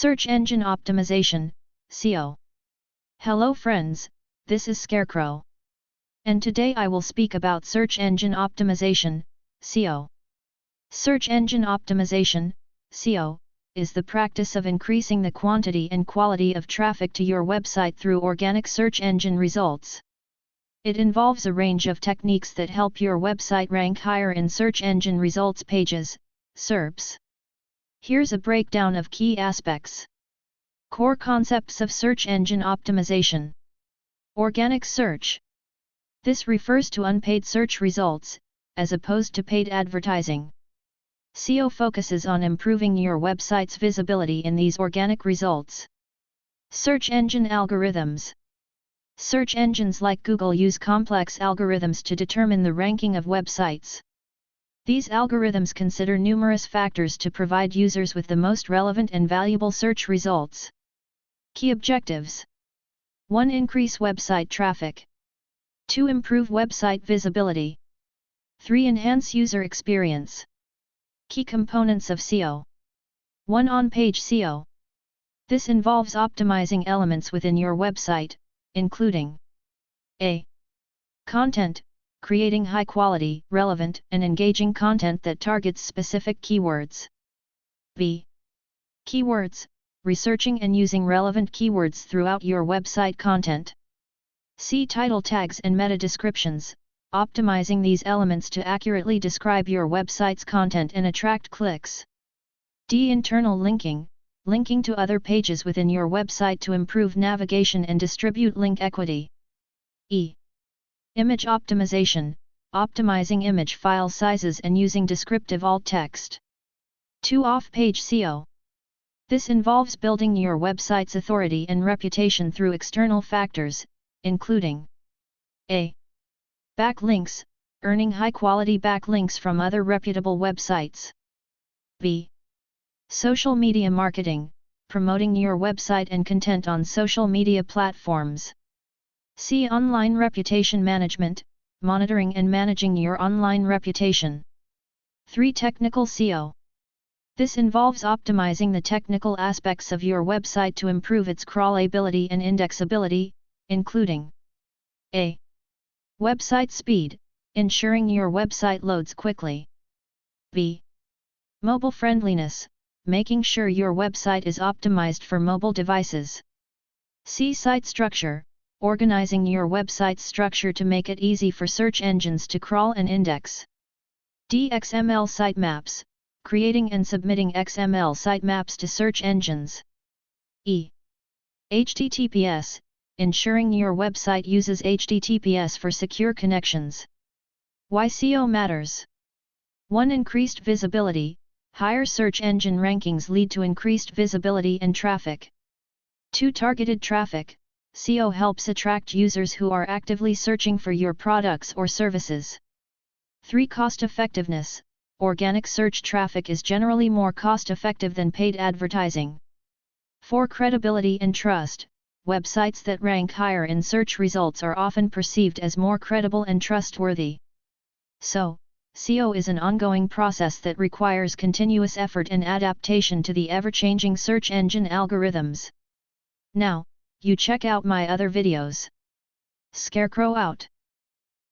Search Engine Optimization, SEO. Hello friends, this is Scarecrow. And today I will speak about Search Engine Optimization, SEO. Search Engine Optimization, SEO, is the practice of increasing the quantity and quality of traffic to your website through organic search engine results. It involves a range of techniques that help your website rank higher in search engine results pages, SERPs. Here's a breakdown of key aspects. Core concepts of search engine optimization. Organic search. This refers to unpaid search results, as opposed to paid advertising. SEO focuses on improving your website's visibility in these organic results. Search engine algorithms. Search engines like Google use complex algorithms to determine the ranking of websites. These algorithms consider numerous factors to provide users with the most relevant and valuable search results. Key objectives: 1. Increase website traffic. 2. Improve website visibility. 3. Enhance user experience. Key components of SEO. 1. On-page SEO. This involves optimizing elements within your website, including a. Content. Creating high-quality, relevant, and engaging content that targets specific keywords. b. Keywords. Researching and using relevant keywords throughout your website content. c. Title tags and meta descriptions. Optimizing these elements to accurately describe your website's content and attract clicks. d. Internal linking. Linking to other pages within your website to improve navigation and distribute link equity. e. Image optimization, optimizing image file sizes and using descriptive alt text. 2. Off-page SEO. This involves building your website's authority and reputation through external factors, including a. Backlinks, earning high-quality backlinks from other reputable websites. b. Social media marketing, promoting your website and content on social media platforms. c. Online reputation management, monitoring and managing your online reputation. 3. Technical SEO. This involves optimizing the technical aspects of your website to improve its crawlability and indexability, including a. Website speed, ensuring your website loads quickly. b. Mobile friendliness, making sure your website is optimized for mobile devices. c. Site structure, organizing your website's structure to make it easy for search engines to crawl and index. d. XML sitemaps, creating and submitting XML sitemaps to search engines. e. HTTPS, ensuring your website uses HTTPS for secure connections. Why SEO matters. 1. Increased visibility. Higher search engine rankings lead to increased visibility and traffic. 2. Targeted traffic. SEO helps attract users who are actively searching for your products or services. 3. Cost effectiveness. Organic search traffic is generally more cost-effective than paid advertising. 4. Credibility and trust. Websites that rank higher in search results are often perceived as more credible and trustworthy. So, SEO is an ongoing process that requires continuous effort and adaptation to the ever-changing search engine algorithms. Now, you check out my other videos. Scarecrow out.